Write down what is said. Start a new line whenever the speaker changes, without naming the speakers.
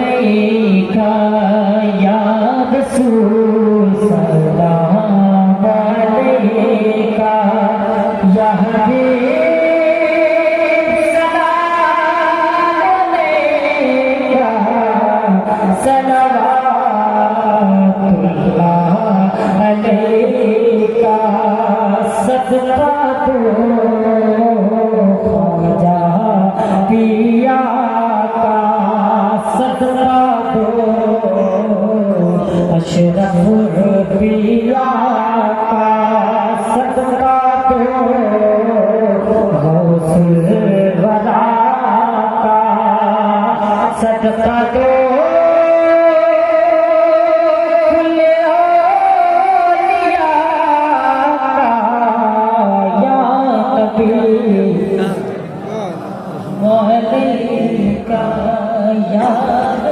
अलैका या रसूल सलाम अलैका या हबीब सलाम अलैका सलवातुल्लाह अलैका सदका दो ख्वाजा पिया का सदका दो अशरफ पिया का सदका दो गौसुल वरा का सदका दो मोहल्ले का याद